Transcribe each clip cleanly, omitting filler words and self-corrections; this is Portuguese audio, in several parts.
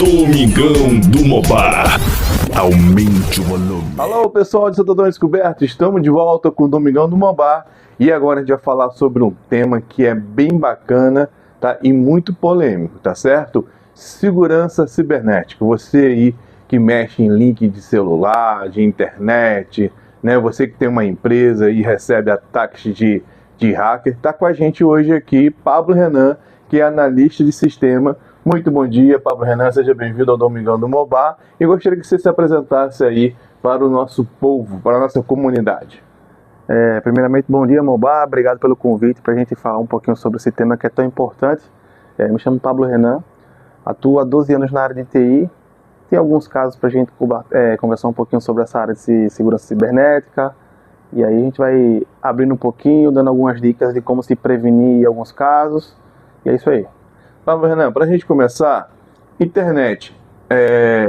Domingão do Mobá. Aumente o volume. Alô, pessoal de Santo Antônio Descoberto, estamos de volta com o Domingão do Mobá e agora a gente vai falar sobre um tema que é bem bacana, tá? E muito polêmico, tá certo? Segurança cibernética. Você aí que mexe em link de celular, de internet, né? Você que tem uma empresa e recebe ataques de hacker, tá com a gente hoje aqui, Pablo Renan, que é analista de sistema. Muito bom dia, Pablo Renan, seja bem-vindo ao Domingão do Mobá e gostaria que você se apresentasse aí para o nosso povo, para a nossa comunidade. Primeiramente, bom dia, Mobá, obrigado pelo convite para a gente falar um pouquinho sobre esse tema que é tão importante. Me chamo Pablo Renan, atuo há 12 anos na área de TI, tem alguns casos para a gente conversar um pouquinho sobre essa área de segurança cibernética, e aí a gente vai abrindo um pouquinho, dando algumas dicas de como se prevenir em alguns casos, e é isso aí. Pablo Renan, para a gente começar, internet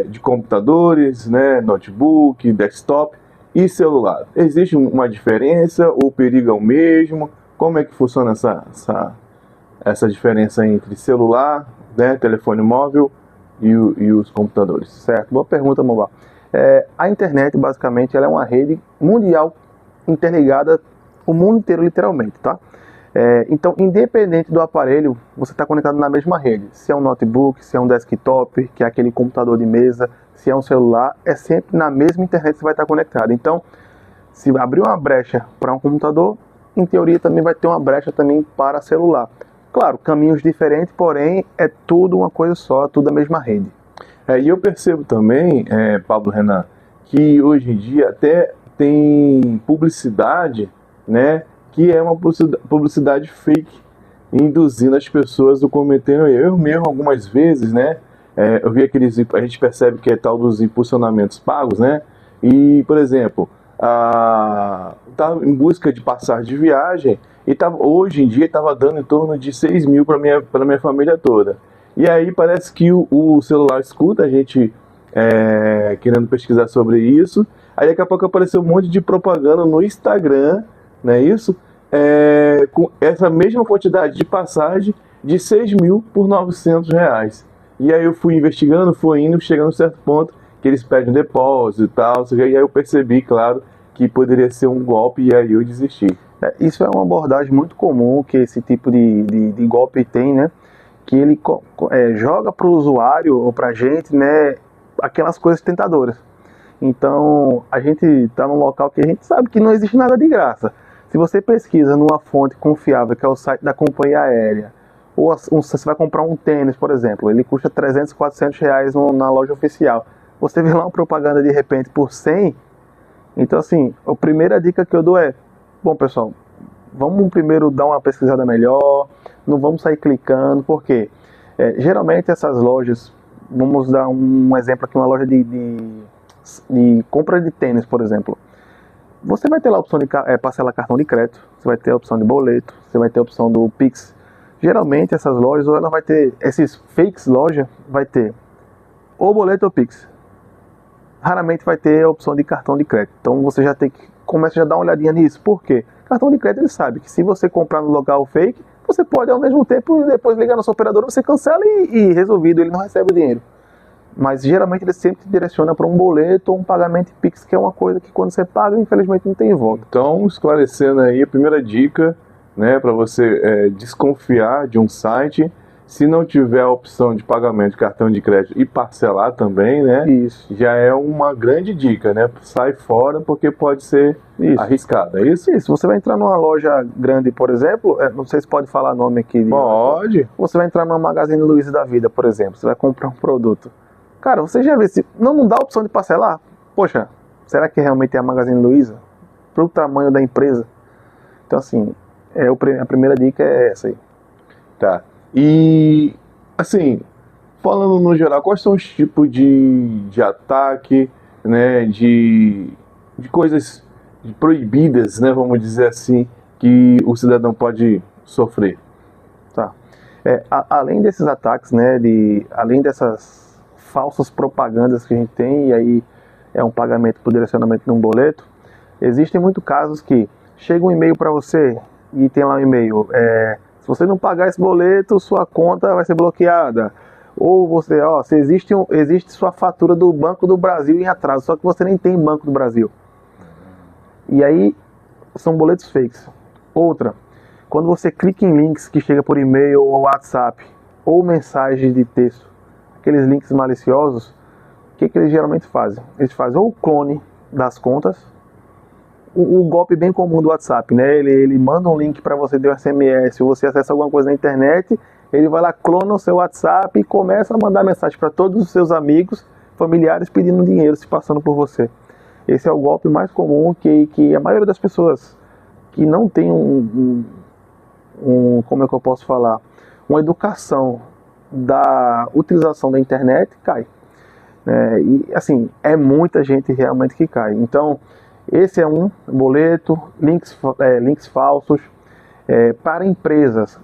de computadores, né, notebook, desktop e celular. Existe uma diferença? O perigo é o mesmo? Como é que funciona essa diferença entre celular, né, telefone móvel e os computadores? Certo, boa pergunta, Mobá. A internet, basicamente, ela é uma rede mundial interligada o mundo inteiro, literalmente, tá? Então, independente do aparelho, você está conectado na mesma rede. Se é um notebook, se é um desktop, que é aquele computador de mesa, se é um celular, é sempre na mesma internet que você vai estar conectado. Então, se abrir uma brecha para um computador, em teoria também vai ter uma brecha também para celular. Claro, caminhos diferentes, porém é tudo uma coisa só, tudo a mesma rede. E eu percebo também, Pablo Renan, que hoje em dia até tem publicidade, né, que é uma publicidade fake, induzindo as pessoas a cometerem erro. Eu mesmo, algumas vezes, né, eu vi a gente percebe que é tal dos impulsionamentos pagos, né, e, por exemplo, tá em busca de passagem de viagem, e hoje em dia estava dando em torno de 6 mil para minha família toda. E aí parece que o celular escuta a gente querendo pesquisar sobre isso. Aí daqui a pouco apareceu um monte de propaganda no Instagram, não é isso? Com essa mesma quantidade de passagem de 6 mil por 900 reais. E aí eu fui investigando, chegando a um certo ponto que eles pedem um depósito e tal. E aí eu percebi, claro, que poderia ser um golpe e aí eu desisti. Isso é uma abordagem muito comum que esse tipo de golpe tem, né? Que ele joga para o usuário ou para a gente, né, aquelas coisas tentadoras. Então, a gente está num local que a gente sabe que não existe nada de graça. Se você pesquisa numa fonte confiável, que é o site da companhia aérea, ou você vai comprar um tênis, por exemplo, ele custa 300, 400 reais na loja oficial. Você vê lá uma propaganda de repente por 100. Então, assim, a primeira dica que eu dou bom, pessoal, vamos primeiro dar uma pesquisada melhor, não vamos sair clicando, porque geralmente essas lojas, vamos dar um exemplo aqui, uma loja de compra de tênis, por exemplo. Você vai ter lá a opção de parcelar cartão de crédito, você vai ter a opção de boleto, você vai ter a opção do Pix. Geralmente essas lojas, ou ela vai ter, esses fakes loja, vai ter ou boleto ou Pix. Raramente vai ter a opção de cartão de crédito. Então você já tem que começar a dar uma olhadinha nisso. Por quê? Cartão de crédito ele sabe que se você comprar no local fake, você pode ao mesmo tempo depois ligar na sua operadora, você cancela e resolvido, ele não recebe o dinheiro. Mas geralmente ele sempre te direciona para um boleto ou um pagamento Pix, que é uma coisa que quando você paga, infelizmente não tem volta. Então, esclarecendo aí, a primeira dica, né, para você desconfiar de um site, se não tiver a opção de pagamento de cartão de crédito e parcelar também, né, isso já é uma grande dica, né, sai fora porque pode ser arriscado, é isso? Isso, você vai entrar numa loja grande, por exemplo, não sei se pode falar nome aqui. Pode. Você vai entrar numa Magazine Luiza da vida, por exemplo, você vai comprar um produto. Cara, você já vê se não dá a opção de parcelar? Poxa, será que realmente é a Magazine Luiza? Para o tamanho da empresa? Então, assim, a primeira dica é essa aí. Tá. E, assim, falando no geral, quais são os tipos de ataque, né, de coisas proibidas, né, vamos dizer assim, que o cidadão pode sofrer? Tá. Além desses ataques, né, além dessas falsas propagandas que a gente tem, e aí é um pagamento por direcionamento de um boleto, existem muitos casos que chega um e-mail para você e tem lá um e-mail, se você não pagar esse boleto, sua conta vai ser bloqueada, Ou você, ó, se existe sua fatura do Banco do Brasil em atraso, só que você nem tem Banco do Brasil. E aí, são boletos fakes. Outra, quando você clica em links que chega por e-mail ou WhatsApp, ou mensagens de texto, aqueles links maliciosos, o que eles geralmente fazem? Eles fazem ou o clone das contas, o golpe bem comum do WhatsApp, né? Ele manda um link para você de um SMS, ou você acessa alguma coisa na internet, ele vai lá, clona o seu WhatsApp e começa a mandar mensagem para todos os seus amigos, familiares pedindo dinheiro, se passando por você. Esse é o golpe mais comum que a maioria das pessoas que não tem como é que eu posso falar, uma educação da utilização da internet, cai. E assim, é muita gente realmente que cai. Então, esse é um boleto, links falsos para empresas.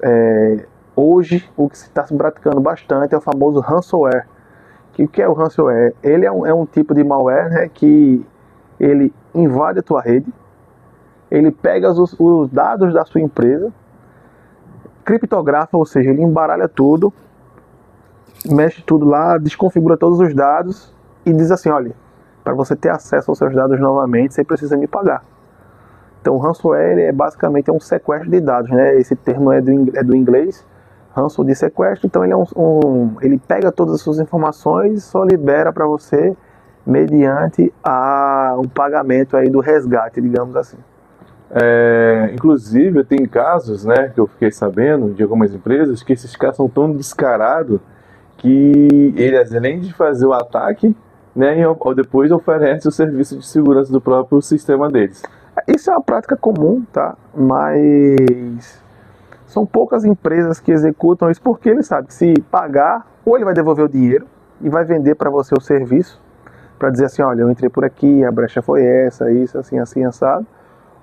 Hoje, o que se está se praticando bastante é o famoso ransomware. O que é o ransomware? Ele é um tipo de malware, né, que ele invade a tua rede, ele pega os dados da sua empresa, criptografa, ou seja, ele embaralha tudo, mexe tudo lá, desconfigura todos os dados e diz assim, olha, para você ter acesso aos seus dados novamente, você precisa me pagar. Então o ransomware basicamente um sequestro de dados, né? Esse termo é do inglês, ransom de sequestro, então ele ele pega todas as suas informações e só libera para você mediante um pagamento aí do resgate, digamos assim. Inclusive, tem casos, né, que eu fiquei sabendo de algumas empresas que esses caras são tão descarados que eles, além de fazer o ataque, né, ou depois oferece o serviço de segurança do próprio sistema deles. Isso é uma prática comum, tá? Mas são poucas empresas que executam isso porque ele sabe que se pagar, ou ele vai devolver o dinheiro e vai vender para você o serviço, para dizer assim, olha, eu entrei por aqui, a brecha foi essa, isso, assim, assim, assado.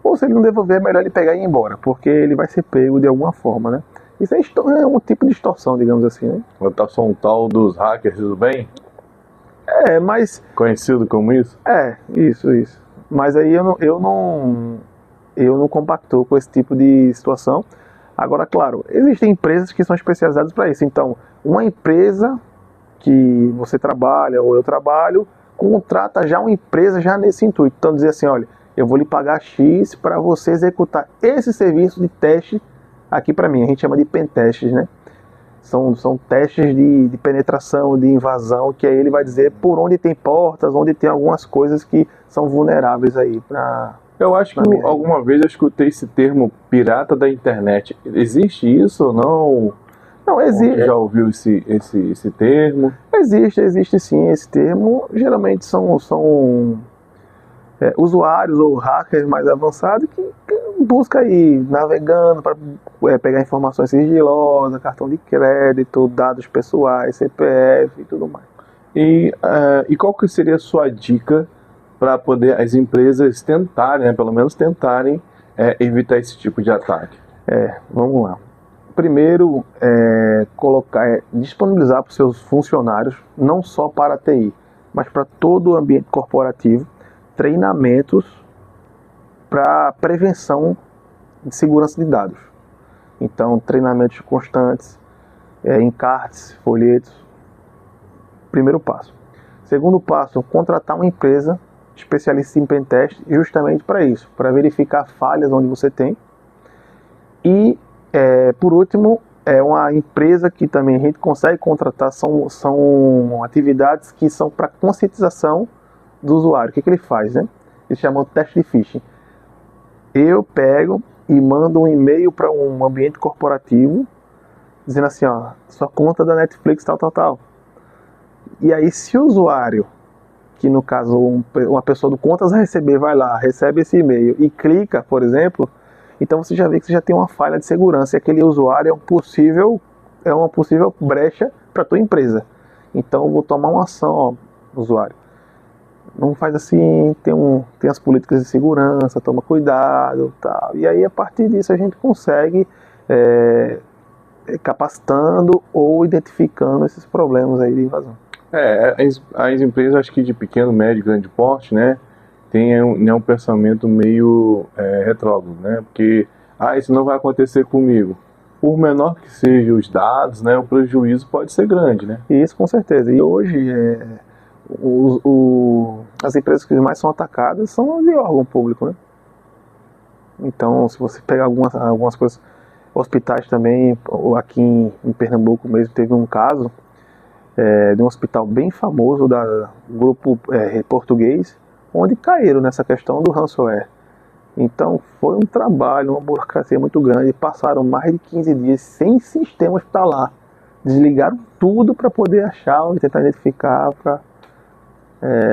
Ou se ele não devolver, é melhor ele pegar e ir embora, porque ele vai ser pego de alguma forma, né? Isso é um tipo de extorsão, digamos assim, né? Só um tal dos hackers do bem? Mas... Conhecido como isso? Isso. Mas aí eu não compactou com esse tipo de situação. Agora, claro, existem empresas que são especializadas para isso. Então, uma empresa que você trabalha ou eu trabalho, contrata já uma empresa já nesse intuito. Então, dizer assim, olha, eu vou lhe pagar X para você executar esse serviço de teste aqui para mim. A gente chama de pentestes, né? São testes de penetração, de invasão, que aí ele vai dizer por onde tem portas, onde tem algumas coisas que são vulneráveis aí para... Eu acho que alguma vez eu escutei esse termo pirata da internet. Existe isso ou não? Não, existe. Você já ouviu esse termo? Existe sim esse termo. Geralmente são usuários ou hackers mais avançados que busca aí navegando para pegar informações sigilosas, cartão de crédito, dados pessoais, CPF e tudo mais. E qual que seria a sua dica para poder as empresas tentarem, né, pelo menos tentarem evitar esse tipo de ataque? Vamos lá. Primeiro, disponibilizar para os seus funcionários, não só para a TI, mas para todo o ambiente corporativo, treinamentos para prevenção de segurança de dados. Então, treinamentos constantes, encartes, folhetos. Primeiro passo. Segundo passo, contratar uma empresa especialista em pentest justamente para isso, para verificar falhas onde você tem. E, por último, uma empresa que também a gente consegue contratar, são atividades que são para conscientização do usuário. O que ele faz, né? Eles chamam de teste de phishing. Eu pego e mando um e-mail para um ambiente corporativo dizendo assim, ó, sua conta da Netflix tal. E aí, se o usuário, que no caso uma pessoa do contas a receber, vai lá, recebe esse e-mail e clica, por exemplo, então você já vê que você já tem uma falha de segurança e aquele usuário é uma possível brecha para a tua empresa. Então eu vou tomar uma ação, ó, usuário. Não faz assim, tem as políticas de segurança, toma cuidado, tal. E aí a partir disso a gente consegue capacitando ou identificando esses problemas aí de invasão. As empresas, acho que de pequeno, médio, grande porte, né, tem um pensamento meio retrógrado, né, porque isso não vai acontecer comigo. por menor que sejam os dados, né, o prejuízo pode ser grande, né? Isso, com certeza. E hoje, as empresas que mais são atacadas são de órgão público, né? Então, se você pegar algumas coisas, hospitais também, aqui em Pernambuco mesmo, teve um caso de um hospital bem famoso da grupo português, onde caíram nessa questão do ransomware. Então, foi um trabalho, uma burocracia muito grande, passaram mais de 15 dias sem sistema hospitalar. Desligaram tudo para poder achar e tentar identificar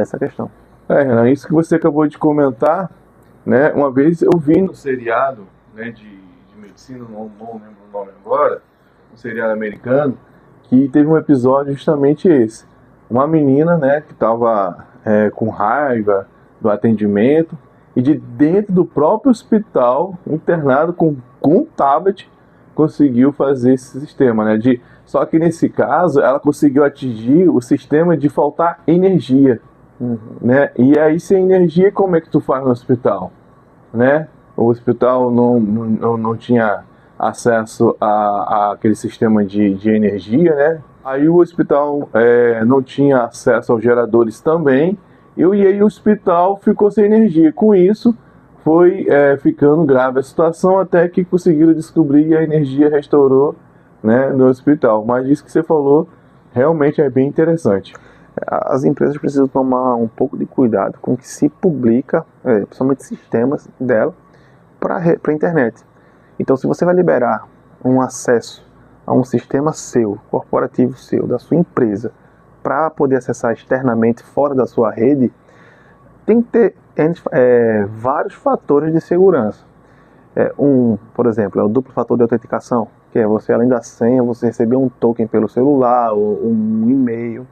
essa questão. Renan, isso que você acabou de comentar, né? Uma vez eu vi no seriado, né, de medicina, não lembro o nome agora, um seriado americano, que teve um episódio justamente esse. Uma menina, né, que estava com raiva do atendimento e de dentro do próprio hospital, internado com um tablet, conseguiu fazer esse sistema, né? Só que nesse caso ela conseguiu atingir o sistema de faltar energia, né? E aí sem energia, como é que tu faz no hospital, né? O hospital não tinha acesso a aquele sistema de energia, né? Aí o hospital não tinha acesso aos geradores também, e aí o hospital ficou sem energia. Com isso, foi ficando grave a situação, até que conseguiram descobrir e a energia restaurou, né, no hospital. Mas isso que você falou realmente é bem interessante. As empresas precisam tomar um pouco de cuidado com o que se publica, principalmente sistemas dela, para a internet. Então, se você vai liberar um acesso a um sistema seu, corporativo seu, da sua empresa, para poder acessar externamente fora da sua rede, tem que ter vários fatores de segurança. Por exemplo, é o duplo fator de autenticação, que é você, além da senha, você receber um token pelo celular ou um e-mail.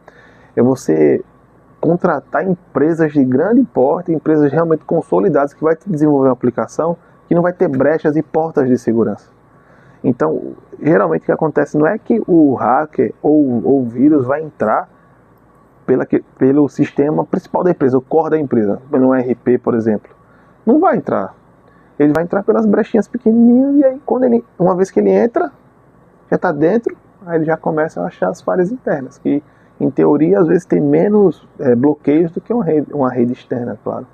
É você contratar empresas de grande porte, empresas realmente consolidadas, que vai te desenvolver uma aplicação que não vai ter brechas e portas de segurança. Então, geralmente o que acontece não é que o hacker ou o vírus vai entrar pelo sistema principal da empresa, o core da empresa, pelo ERP, por exemplo. Não vai entrar. Ele vai entrar pelas brechinhas pequenininhas e aí, uma vez que ele entra, já está dentro, aí ele já começa a achar as falhas internas, que em teoria às vezes tem menos bloqueios do que uma rede externa, claro.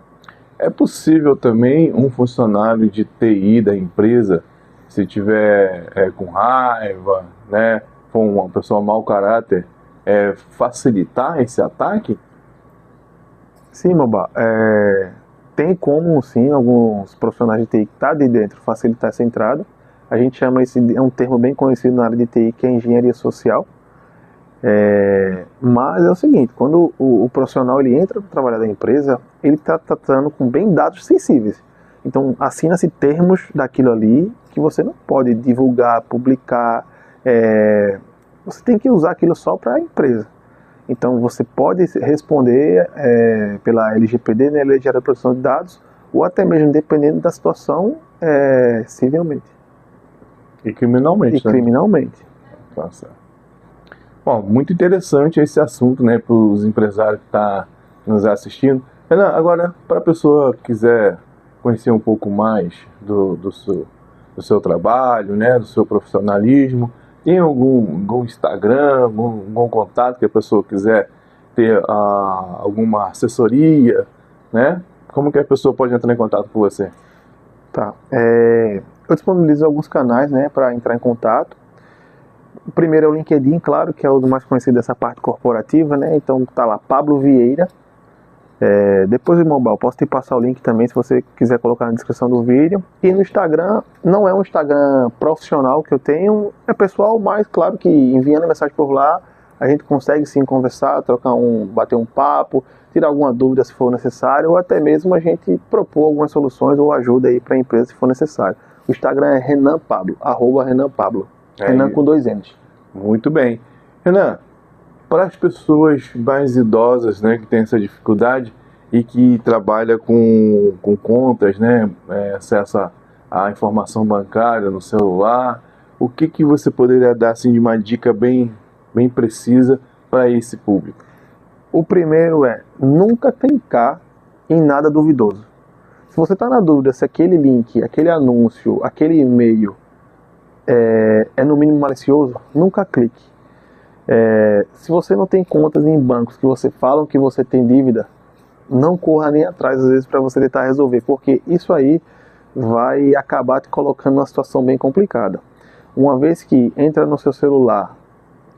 É possível também um funcionário de TI da empresa, se tiver com raiva, né, for uma pessoa mau caráter, facilitar esse ataque? Sim, Moba. Tem como, sim, alguns profissionais de TI que estão de dentro facilitar essa entrada. A gente chama é um termo bem conhecido na área de TI, que é engenharia social. Mas é o seguinte, quando o profissional ele entra para trabalhar da empresa, ele está tratando com bem dados sensíveis. Então, assina-se termos daquilo ali que você não pode divulgar, publicar. Você tem que usar aquilo só para a empresa. Então, você pode responder pela LGPD, né, Lei Geral de Proteção de Dados, ou até mesmo, dependendo da situação, civilmente. E criminalmente. E criminalmente. Tá certo. Bom, muito interessante esse assunto, né, para os empresários que estão nos assistindo. Renan, agora, para a pessoa que quiser conhecer um pouco mais do seu trabalho, né, do seu profissionalismo, tem algum Instagram, algum contato que a pessoa quiser ter alguma assessoria, né? Como que a pessoa pode entrar em contato com você? Tá. Eu disponibilizo alguns canais, né, para entrar em contato. O primeiro é o LinkedIn, claro, que é o mais conhecido dessa parte corporativa, né? Então tá lá, Pablo Vieira. Depois do mobile, posso te passar o link também se você quiser colocar na descrição do vídeo. E no Instagram, não é um Instagram profissional que eu tenho, é pessoal, mas claro que enviando mensagem por lá, a gente consegue sim conversar, bater um papo, tirar alguma dúvida se for necessário, ou até mesmo a gente propor algumas soluções ou ajuda aí para a empresa se for necessário. O Instagram é Renan Pablo, @RenanPablo. Renan com 2 N's. Muito bem. Renan, para as pessoas mais idosas, né, que têm essa dificuldade e que trabalham com contas, né, acesso à informação bancária no celular, o que você poderia dar assim, de uma dica bem precisa para esse público? O primeiro é nunca clicar em nada duvidoso. Se você está na dúvida se aquele link, aquele anúncio, aquele e-mail é no mínimo malicioso, nunca clique. Se você não tem contas em bancos que você falam que você tem dívida, não corra nem atrás às vezes para você tentar resolver, porque isso aí vai acabar te colocando numa situação bem complicada. Uma vez que entra no seu celular,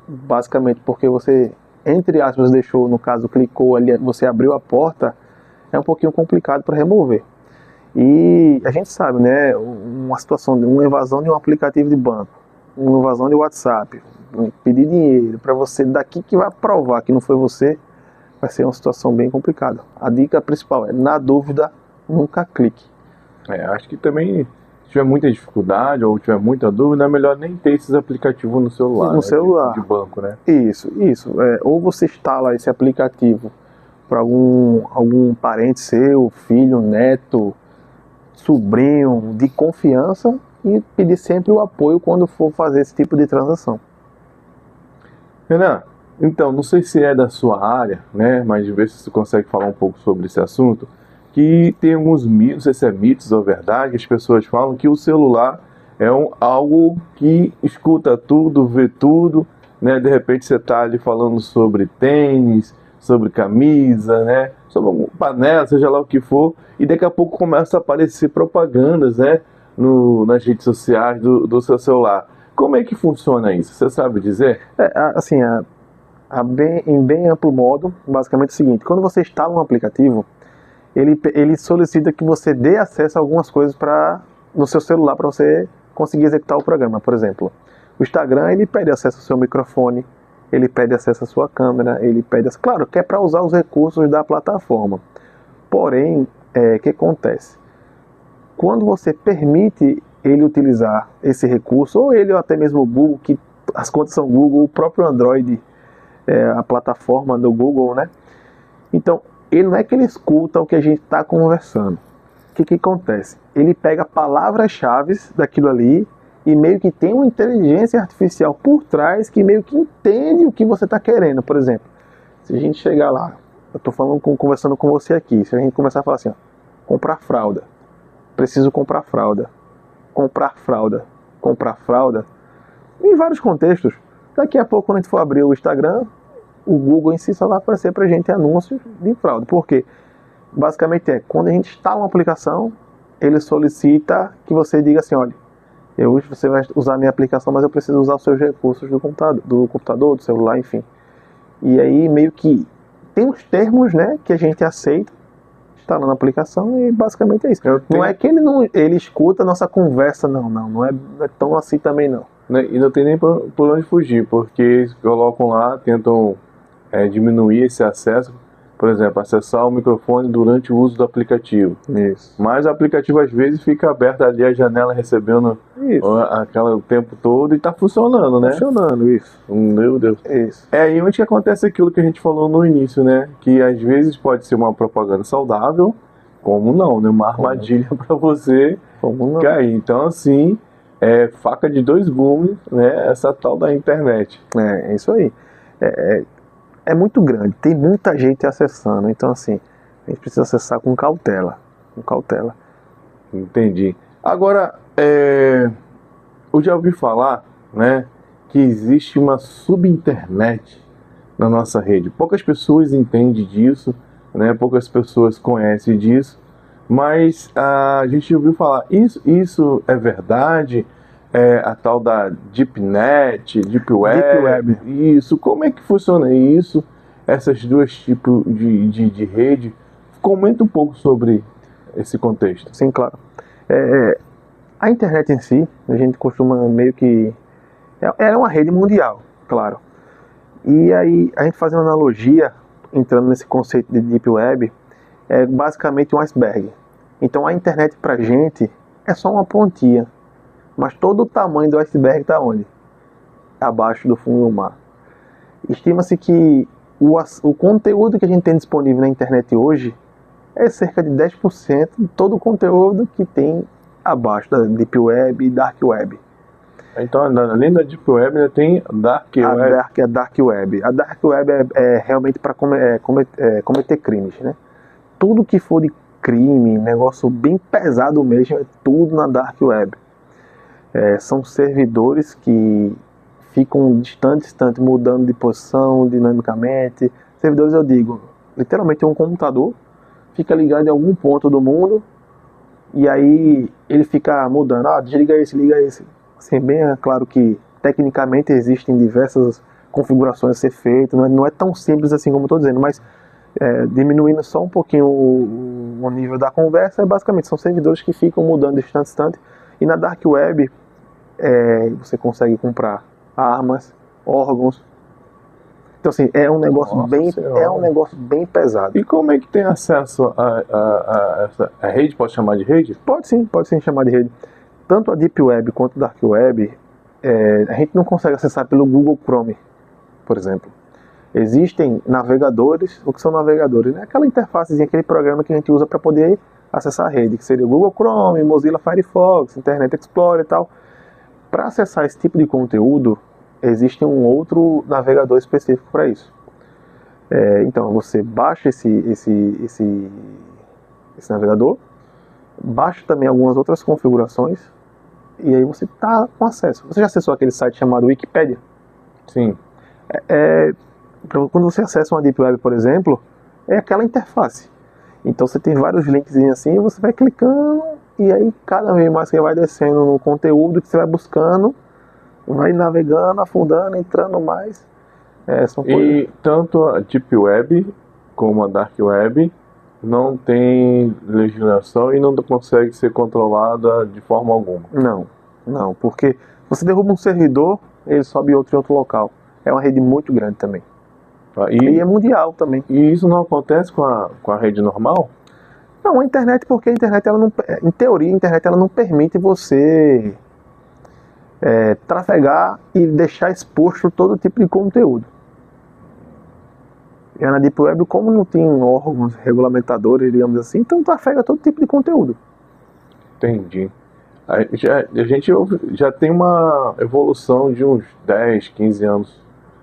basicamente porque você, entre aspas, deixou, no caso, clicou ali, você abriu a porta, é um pouquinho complicado para remover. E a gente sabe, né, uma situação de uma evasão de um aplicativo de banco, uma evasão de WhatsApp, pedir dinheiro para você daqui que vai provar que não foi você, vai ser uma situação bem complicada. A dica principal é, na dúvida, nunca clique. Acho que também, se tiver muita dificuldade ou tiver muita dúvida, é melhor nem ter esses aplicativos no celular. No né, celular. De banco, né? Isso. Ou você instala esse aplicativo para algum parente seu, filho, neto, sobrinho de confiança e pedir sempre o apoio quando for fazer esse tipo de transação. Renan, então, não sei se é da sua área, né, mas de ver se você consegue falar um pouco sobre esse assunto, que tem alguns mitos, não sei se é mitos ou verdade, que as pessoas falam que o celular é algo que escuta tudo, vê tudo, né, de repente você está ali falando sobre tênis, sobre camisa, né, sobre panela, seja lá o que for, e daqui a pouco começa a aparecer propagandas, né, nas redes sociais do seu celular. Como é que funciona isso? Você sabe dizer? Em bem amplo modo, basicamente é o seguinte: quando você instala um aplicativo, ele solicita que você dê acesso a algumas coisas no seu celular para você conseguir executar o programa. Por exemplo, o Instagram, ele pede acesso ao seu microfone, ele pede acesso à sua câmera, ele pede, claro, que é para usar os recursos da plataforma. Porém, o que acontece? Quando você permite ele utilizar esse recurso, ou ele ou até mesmo o Google, que as contas são Google, o próprio Android, a plataforma do Google, né? Então, ele não é que ele escuta o que a gente está conversando. O que acontece? Ele pega palavras-chave daquilo ali e meio que tem uma inteligência artificial por trás que meio que entende o que você está querendo. Por exemplo, se a gente chegar lá, eu estou conversando com você aqui, se a gente começar a falar assim, ó, comprar fralda, preciso comprar fralda, comprar fralda, em vários contextos. Daqui a pouco, quando a gente for abrir o Instagram, o Google em si só vai aparecer pra gente anúncios de fraude. Por quê? Basicamente quando a gente instala uma aplicação, ele solicita que você diga assim, olha, você vai usar a minha aplicação, mas eu preciso usar os seus recursos do computador, do celular, enfim. E aí meio que tem uns termos, né, que a gente aceita instalando a aplicação e basicamente é isso. Não é que ele escuta a nossa conversa, não é tão assim também não. E não tem nem por onde fugir, porque eles colocam lá, tentam diminuir esse acesso, por exemplo, acessar o microfone durante o uso do aplicativo. Isso. Mas o aplicativo às vezes fica aberto ali, a janela recebendo o tempo todo e está funcionando, né? Funcionando, isso. Meu Deus. Isso. É aí onde que acontece aquilo que a gente falou no início, né? Que às vezes pode ser uma propaganda saudável, como não, né? Uma armadilha para você cair. Então, assim, faca de dois gumes, né? Essa tal da internet. É isso aí. É muito grande, tem muita gente acessando, então assim, a gente precisa acessar com cautela. Entendi. Agora, eu já ouvi falar, né, que existe uma subinternet na nossa rede. Poucas pessoas entendem disso, né, poucas pessoas conhecem disso, mas a gente ouviu falar, isso é verdade? A tal da DeepNet, Deep Web. Isso, como é que funciona isso? Essas duas tipos de rede. Comenta um pouco sobre esse contexto. Sim, claro. A internet em si, a gente costuma meio que... é uma rede mundial, claro. E aí, a gente faz uma analogia, entrando nesse conceito de Deep Web, é basicamente um iceberg. Então a internet pra gente é só uma pontinha. Mas todo o tamanho do iceberg está onde? Abaixo do fundo do mar. Estima-se que o conteúdo que a gente tem disponível na internet hoje é cerca de 10% de todo o conteúdo que tem abaixo da Deep Web e Dark Web. Então, além da Deep Web, ainda tem Dark Web. A Dark Web. A Dark Web é realmente para cometer crimes, né? Tudo que for de crime, negócio bem pesado mesmo, é tudo na Dark Web. São servidores que ficam distante, mudando de posição dinamicamente. Servidores, eu digo, literalmente um computador fica ligado em algum ponto do mundo e aí ele fica mudando, desliga esse, liga esse. Assim, bem é claro que tecnicamente existem diversas configurações a ser feitas, não é tão simples assim como eu estou dizendo, mas diminuindo só um pouquinho o nível da conversa, basicamente são servidores que ficam mudando de instante. E na Dark Web você consegue comprar armas, órgãos. Então assim, é um negócio bem pesado. E como é que tem acesso a essa rede? Pode chamar de rede? Pode sim chamar de rede. Tanto a Deep Web quanto a Dark Web, a gente não consegue acessar pelo Google Chrome, por exemplo. Existem navegadores. O que são navegadores? Aquela interfacezinha, aquele programa que a gente usa para poder acessar a rede, que seria o Google Chrome, Mozilla Firefox, Internet Explorer e tal. Para acessar esse tipo de conteúdo, existe um outro navegador específico para isso. Então você baixa esse navegador, baixa também algumas outras configurações e aí você está com acesso. Você já acessou aquele site chamado Wikipedia? Sim. Quando você acessa uma Deep Web, por exemplo, é aquela interface. Então você tem vários links assim, você vai clicando e aí cada vez mais você vai descendo no conteúdo que você vai buscando, vai navegando, afundando, entrando mais. E tanto a Deep Web como a Dark Web não tem legislação e não consegue ser controlada de forma alguma. Não, porque você derruba um servidor, ele sobe outro em outro local. É uma rede muito grande também. E é mundial também. E isso não acontece com a rede normal? Não, a internet, porque a internet, ela não, em teoria, a internet ela não permite você trafegar e deixar exposto todo tipo de conteúdo. E na Deep Web, como não tem órgãos regulamentadores, digamos assim, então trafega todo tipo de conteúdo. Entendi. A gente já tem uma evolução de uns 10, 15 anos,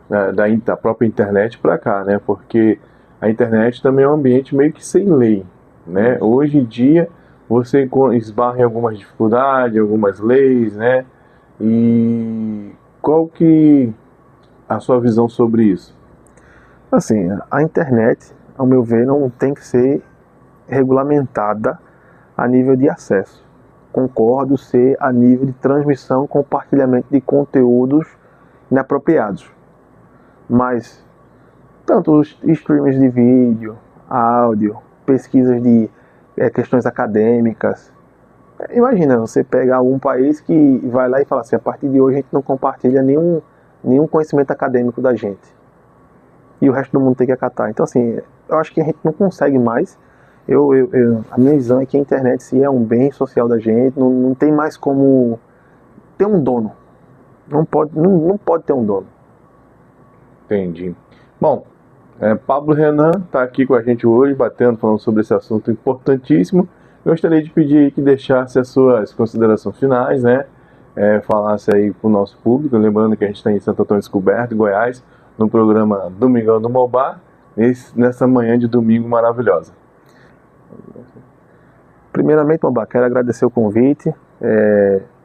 né, da própria internet para cá, né? Porque a internet também é um ambiente meio que sem lei, né? Hoje em dia você esbarra em algumas dificuldades, algumas leis, né? E qual que é a sua visão sobre isso? Assim, a internet, ao meu ver, não tem que ser regulamentada a nível de acesso. Concordo ser a nível de transmissão, compartilhamento de conteúdos inapropriados. Mas, tanto os streams de vídeo, áudio, pesquisas de questões acadêmicas. Imagina, você pega algum país que vai lá e fala assim, a partir de hoje a gente não compartilha nenhum conhecimento acadêmico da gente. E o resto do mundo tem que acatar. Então assim, eu acho que a gente não consegue mais. A minha visão é que a internet sim é um bem social da gente, não tem mais como ter um dono. Não pode ter um dono. Entendi. Bom, Pablo Renan está aqui com a gente hoje, falando sobre esse assunto importantíssimo. Eu gostaria de pedir que deixasse as suas considerações finais, né? Falasse aí para o nosso público, lembrando que a gente está em Santo Antônio Descoberto, Goiás, no programa Domingão do Mobá, nessa manhã de domingo maravilhosa. Primeiramente, Mobá, quero agradecer o convite,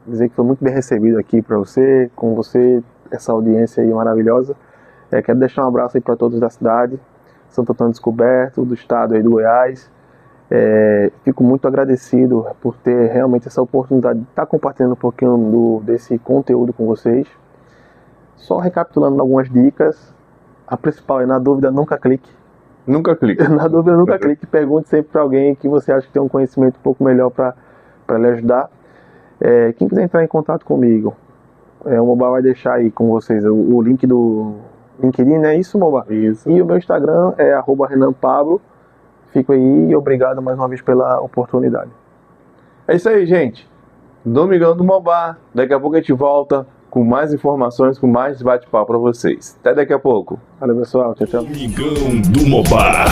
dizer que foi muito bem recebido aqui para você, com você, essa audiência aí maravilhosa. Quero deixar um abraço aí para todos da cidade, Santo Antônio Descoberto, do estado aí do Goiás. Fico muito agradecido por ter realmente essa oportunidade de estar compartilhando um pouquinho desse conteúdo com vocês. Só recapitulando algumas dicas, a principal é, na dúvida, nunca clique. Nunca clique. Na dúvida, nunca clique. Pergunte sempre para alguém que você acha que tem um conhecimento um pouco melhor para lhe ajudar. Quem quiser entrar em contato comigo, o Mobá vai deixar aí com vocês o link do LinkedIn, não é isso, Mobá? Isso. E o meu Instagram é @RenanPablo. Fico aí e obrigado mais uma vez pela oportunidade. É isso aí, gente. Domingão do Mobá. Daqui a pouco a gente volta com mais informações, com mais bate-papo para vocês. Até daqui a pouco. Valeu, pessoal. Tchau, tchau. Domingão do Mobá.